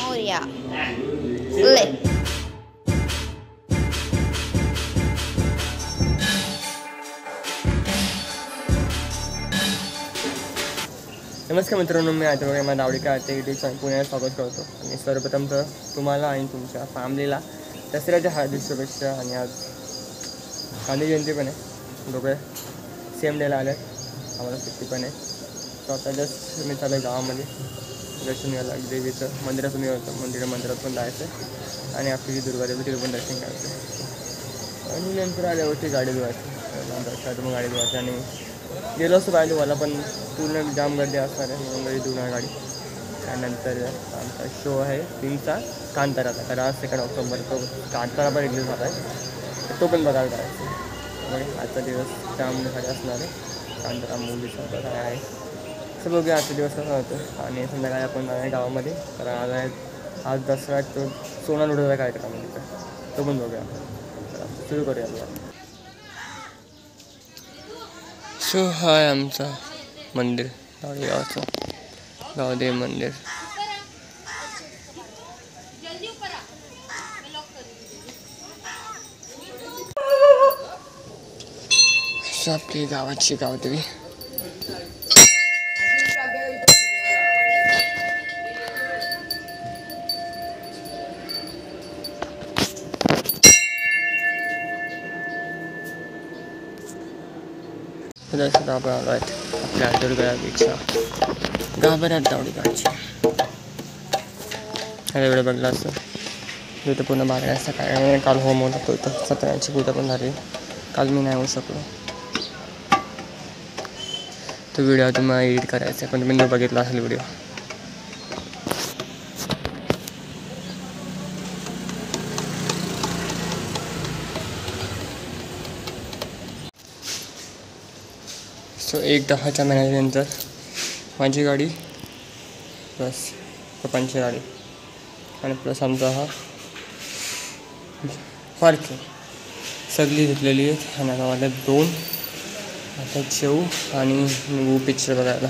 मोरया ले नमस्कार मित्रांनो, मी आता बघा माझ्या आवडीच्या यूट्यूब चॅनल पुण्यात स्वागत करतो. आणि सर्वप्रथम तर तुम्हाला आणि तुमच्या फॅमिलीला दसऱ्याच्या हार्दिक शुभेच्छा. आणि आज गांधी जयंती पण आहे, दोघे सेम डेला आले, आम्हाला सुट्टी पण आहे. तर आता जस्ट मी चालू गावामध्ये दर्शन घ्यायला देवीचं मंदिरातून होतं, मंदिरात पण जायचं आणि आपली जी दुर्गादेवी तिथे पण दर्शन घ्यायचं आणि नंतर आल्यावरती गाडी धुवायची, मग गाडी धुवायची आणि गेलो असतो पाहिजे मला, पण पूर्ण जाम गर्दी असणार आहे म्हणून घरी धुणार गाडी. त्यानंतर आमचा शो आहे 3चा कांताराचा, कारण आज 2 ऑक्टोबर तो कांतारा पण रिलीज झाला आहे, तर तो पण बघायला जायचा. त्यामुळे आजचा दिवस जामसाठी असणार आहे. कांतारा मूवीचा काय आहे असं बघूया आजचा दिवस कसा होतो. आणि संध्याकाळी आपण जाणार गावामध्ये, कारण आज दसरा तो सोना लुटायचा कार्यक्रम आहे तिथं, तो पण बघूया. सुरू करूया आपल्याला. सो हा आहे आमचा मंदिर, गावाचं गावदेव मंदिर. आपली गावाची गावदेवी. आपण आलो आहेत आपल्या दुर्गा बीचच्या गाभाऱ्यात दावडी काढची. ह्या वेळेला बघला असतं तिथं पूर्ण बागड्या असतं. काय काल होम होत होतो, इथं सत्यनारायणची पूजा पण झाली. काल मी नाही होऊ शकलो, तो व्हिडिओ तुम्हाला एडिट करायचा आहे, पण तुम्ही बघितला असेल व्हिडिओ. सो 1-10च्या महिन्यानंतर माझी गाडी प्लस पप्पांची गाडी आणि प्लस आमचा हा पार्किंग सगळी घेतलेली आहे. आणि गावाला 2 आता जेऊ आणि निघू पिक्चर बघायला.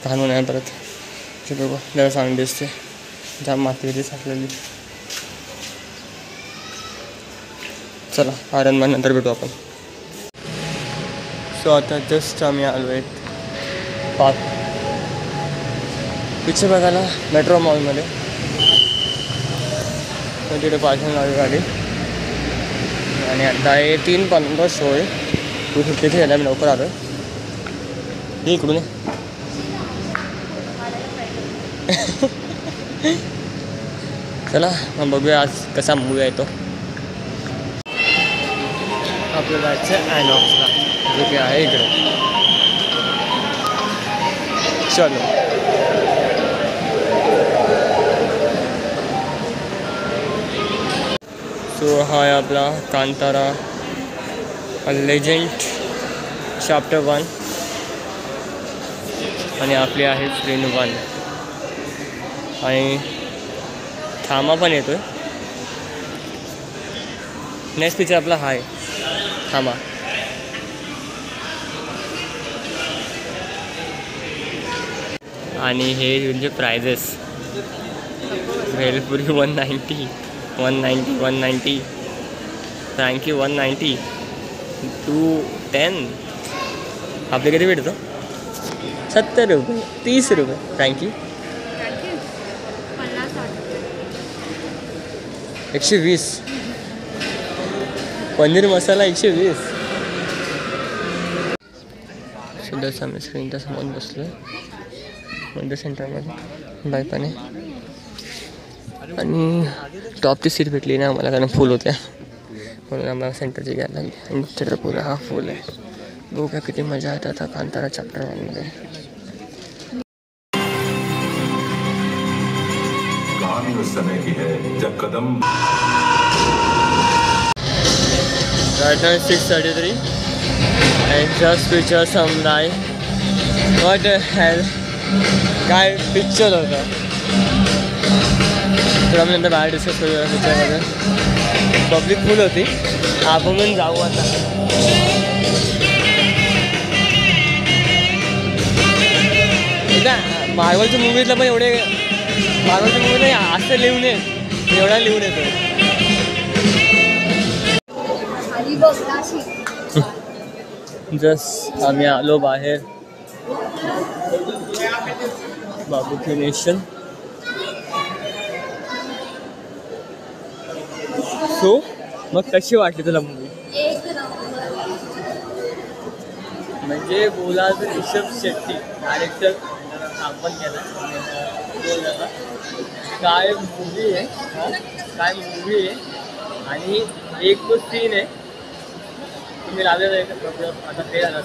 घालून आहे परत ते बघू, जरा चांगली दिसते, जाम माती साठलेली. चला आरंभा नंतर भेटू आपण. सो आता जस्ट आम्ही आलो आहेत पार्क पिक्चर बघायला मेट्रो मॉलमध्ये. तर तिथे पार्किंग लावली गाडी आणि आता 3:15 शो आहे. 2:50 यायला मी लवकर आलो आहे. इकडून चला मग बघूया आज कसा मूवी आहे तो. आपलं जायचं आयनॉक्सला, जो की आहे इकडे. चलो सो हा आहे आपला कांतारा लेजंड चॅप्टर 1 आणि आपली आहे स्क्रीन 1 आणि थांबा पण येतोय. नेक्स्ट पिक्चर आपला हा आहे थांबा. आणि हे तुमचे प्राइजेस भेलपुरी 190 फ्रँकी 190 210. आपले किती भेटतो? 70 रुपये 30 रुपये फ्रँकी 120. पनीर मसाला 120. सुद्धा आम्ही स्क्रीनच्या समोर बसलो मंदिर सेंटरमध्ये बायपाने. आणि टॉपची सीट भेटली नाही आम्हाला, कारण फुल होत्या, म्हणून आम्हाला सेंटरची घ्यायला लागली. आणि थिएटर पुरा हा फुल आहे. बघा किती मजा येते आता कांतारा चॅप्टर 1मध्ये. कहानी उस समय की है जब Kadam. Right now it's 6:33. I just picture some guy. What the hell? काय पिक्चर होता. तर आम्ही नंतर बाहेर डिस्कस करूया त्याच्यामध्ये. पब्लिक फुल होती. आपण पण जाऊ आता. मार्वलच्या मूवीजला पण एवढे मार्वलच्या मूवीला असं लिहून येत एवढा लिहून येतो. जस्ट आम्ही आलो बाहेर बाबूकी नेशन. सो मग कशी वाटली तुला मूवी? म्हणजे बोलायचं ऋषभ शेट्टी डायरेक्टर आपण केला. काय मूवी आहे, काय मूवी आहे. आणि एक तो सीन आहे तुम्ही लावलेला आहे आता ते झाला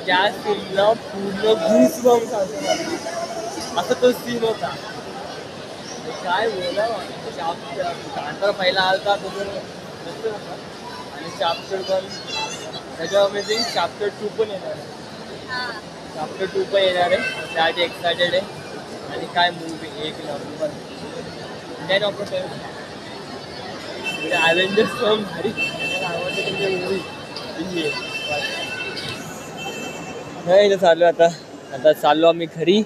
त्या सीनला पूर्ण घुसबॉम्ब असं तो सीन होता. काय बोला कांतारा पहिला आलता तो आणि चॅप्टर पण त्याच्यामध्ये चॅप्टर 2 पण येणार आहे. चॅप्टर 2 पण येणार आहे. त्यासाठी एक्सायटेड आहे. आणि काय मूवी एक नंबर. 10 ऑफ 10. ॲव्हेंजर्स पण भारी आवडते तुमची मूवी. नाही इथं चाललो आता चाललो आम्ही घरी.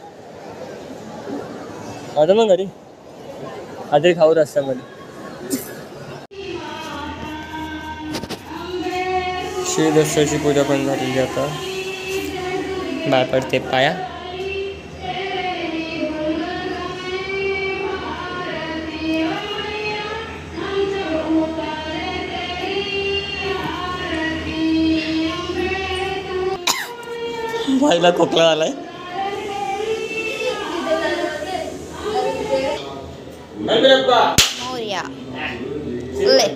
आता मग घरी आधी खाऊ रस्त्यामध्ये. श्री दसऱ्याची पूजा पण झालेली आता. बाय पडते पाया. बाईला खोकला आलाय. मोरया ले.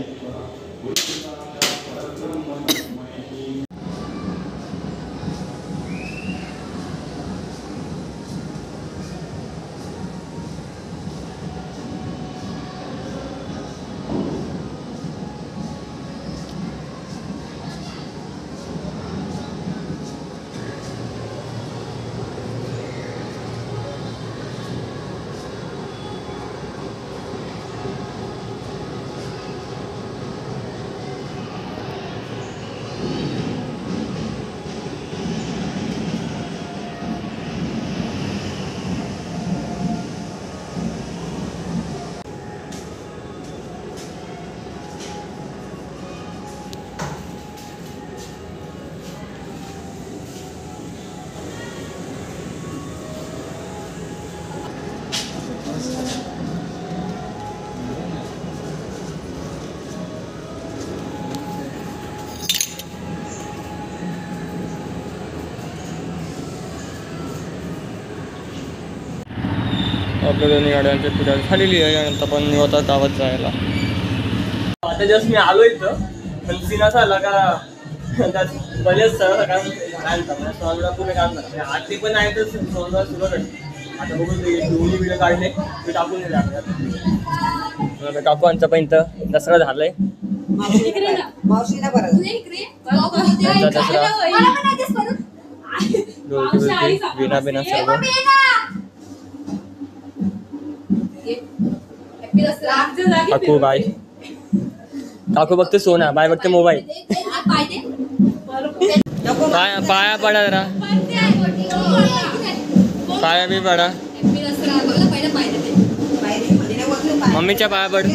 आपल्या दोन्ही गाड्यांची पूजा झालेली आहे. आणि आता पण होता गावात जायला. आता जस्ट मी आलो इथं पण सीन असा आला का त्यात बरेच सर काम पूर्ण काम करतात. आरती पण आहे तर सोनला सुरुवात आहे. आता बघून दोन्ही व्हिडिओ काढले ते टाकून दिले आपल्याला. काकूंचा पण इथं दसरा झालाय. दसरा विना बिना सर्व काकू बाय. काकू बघते सोना, बाय बघते मोबाईल. पाया पडा जरा, पाया बी पडा. मम्मीच्या पाया पड.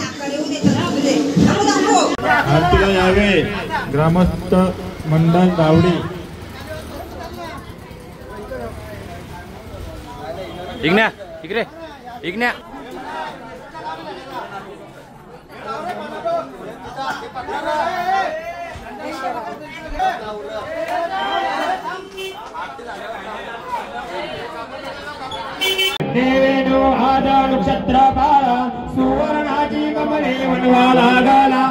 आरतीला यावे ग्रामस्थ मंडळ दावडी. इग्न्या इकडे इग्न्या. देवेनो आदा नक्षत्र बाळा सुवर्णाची कमळे वनवाला गाला.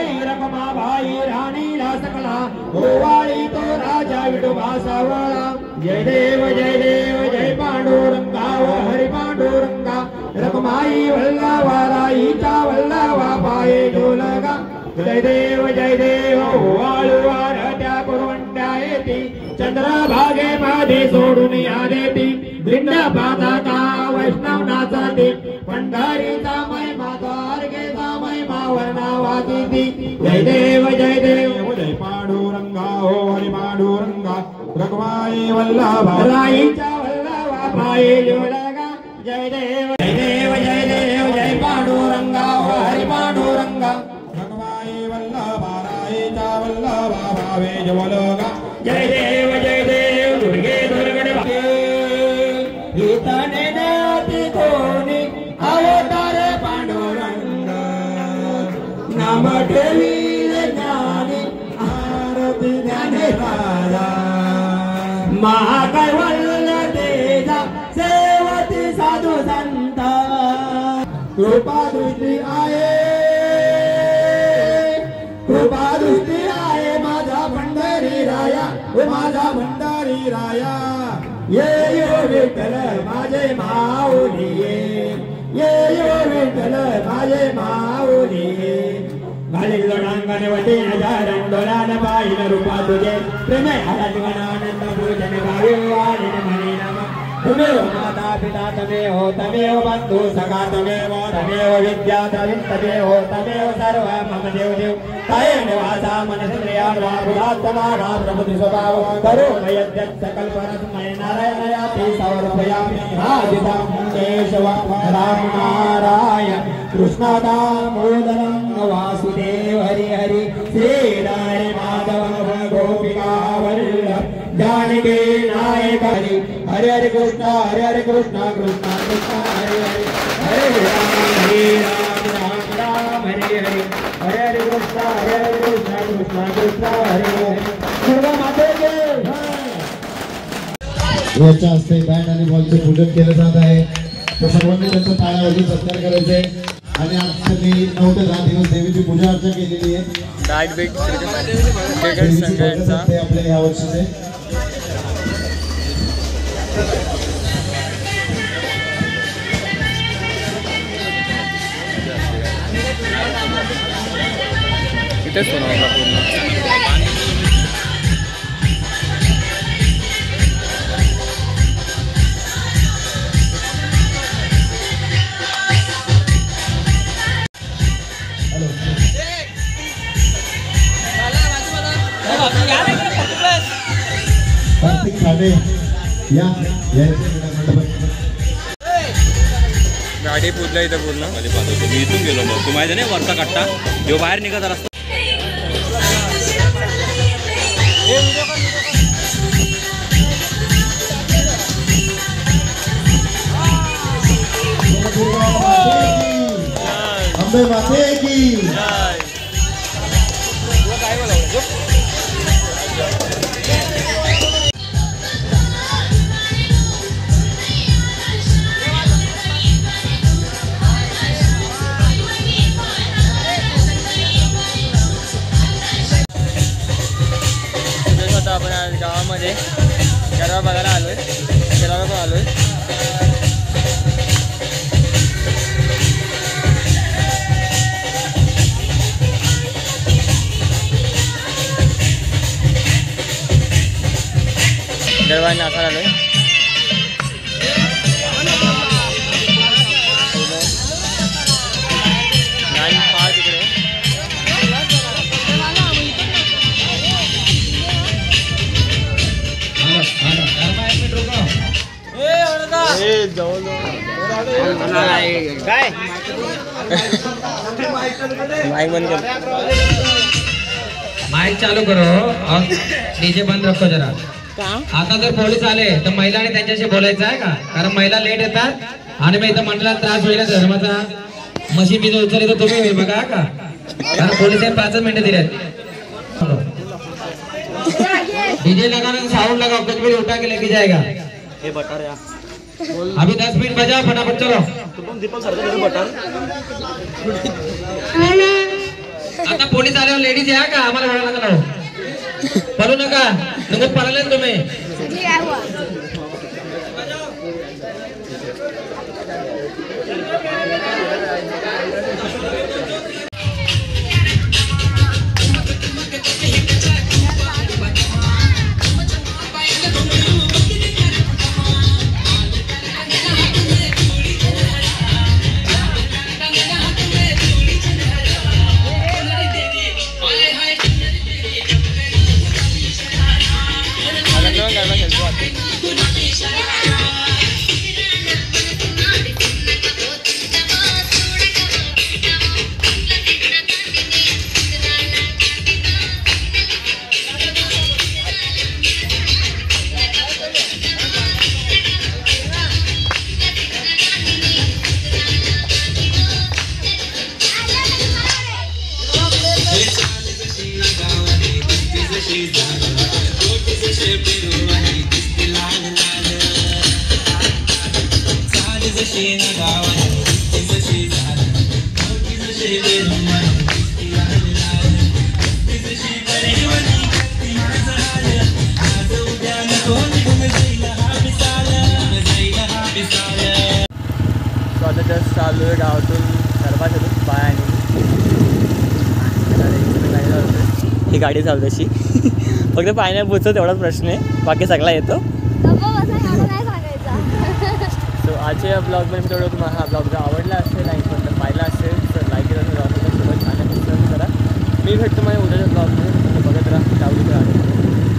भाई रखमाबाई राणीला सकला गोवाळी तो राजा विठोबा सावळा जय देव जय पांडुरंगा व हरी पांडुरंगा रखमाई वल्लवा राईचा वल्लवा पाये ढोलगा जय देव वाळूवार त्या पुरवंड्या येती चंद्रभागे मध्ये सोडून या देती दिंड्या पाताचा वैष्णव नाचती पंढरीचा महिमा द्वारकेचा महिमा वर्णावाती जय देव जय पांडुरंगा हो हरी पांडुरंगा रखमाई वल्लभा राईचा वल्लभा पाये ढोलगा जय देव जय पांडुरंगा हो हरी पांडुरंगा रखमाई वल्लभा राईचा वल्लभा भावे ढोलगा जय देव दुर्गे दुर्गणे गीताने अति कोणी अवतारे पांडुरंग नाम ठेवीले ज्ञानी आरती ज्ञाने राजा महाकैवल्य तेजा सेवती साधू संत कृपा दृष्टी आहे माझा भंडारी राया माझा भंडारी राया ये विठ्ठल माझे माऊली ये विठ्ठल माझे माऊली घालील गणांगण वटे नजारण डोळ्यान पाहिलं रूपा तुझे प्रेमे आनंद पूजन गावे वाणी म्हणे नम तमेव माता पिता तमेव बंधु सखा तमेव विद्या तमेव सर्व मम देव कायेन वाचा मनसेन्द्रियाण वा बुधात्मा प्रभृति स्वभाव करोमि यद्यत् सकलपरस्मै नारायणयाति समर्पयामि आदितं केशव राम नारायण कृष्ण दामोदरं वासुदेव हरि हरि श्रीहरि माधव गोपिका वल्लभ जानकी नायक हरि कृष्ण कृष्ण कृष्ण हरे हरे राम राम हरे हरे हरे कृष्ण कृष्ण कृष्ण हरे हरे माते याच्या हस्ते बँड आणि बॉलचे पूजन केलं जात आहे तर सर्वांनी त्यांचा टाळ्यावरती सत्कार करायचे आणि आज त्यांनी 9 ते 10 दिवस देवीची पूजा अर्चा केलेली आहे डाएट बेट संघाचा आपल्या या वर्षीचे इथेच बनवला पूर्ण कार्तिक खाडे या गाडी पूजला इथं पूर्ण मी इथून गेलो मग तू माहिती नाही वरचा कट्टा जो बाहेर निघत रस्ता अंबे माते की आपण आज गावामध्ये गरबा बघायला आलोय खेळायला पण आलोय गरबा नाचायला आलोय काय माइक बंद कर माइक चालू करो और डीजे बंद रखो जरा आता जर पोलीस आले तर महिलांनी त्यांच्याशी बोलायचं आहे का कारण महिला लेट येतात आणि मग इथं मंडळाला त्रास होईल धर्माचा मशीन बिजून उचलली तर तुम्ही बघा का कारण पोलिसांनी 5 मिनिटं दिलेत डीजे लगाना साउंड लगाओ कुछ भी उठा के लेके जाएगा हे बटर या अभी 10 मिनट बजाओ फटाफट चलो तुम दीपक सर का बटर आता पोलीस आल्यावर लेडीज या का आम्हाला बोलायला नका लावू. पळू नका नको पळाले तुम्ही. आता जस्ट चालू आहे गावातून दरवाजातून पायाने. ही गाडी चालू तशी फक्त पायाने पोचतो तेवढाच प्रश्न आहे, बाकी सगळा येतो. सो आजच्या या ब्लॉगमध्ये मी थोडं तुम्हाला हा ब्लॉग जर आवडला असेल आणि कोणतं पाहिला असेल तर लाईक करा, सोबत छान सबस्क्राईब करा. मी भेटतो माझ्या उद्याच्या ब्लॉगमध्ये, बघत राहा लावली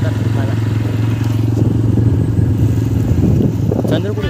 तर मला चंद्र कुठे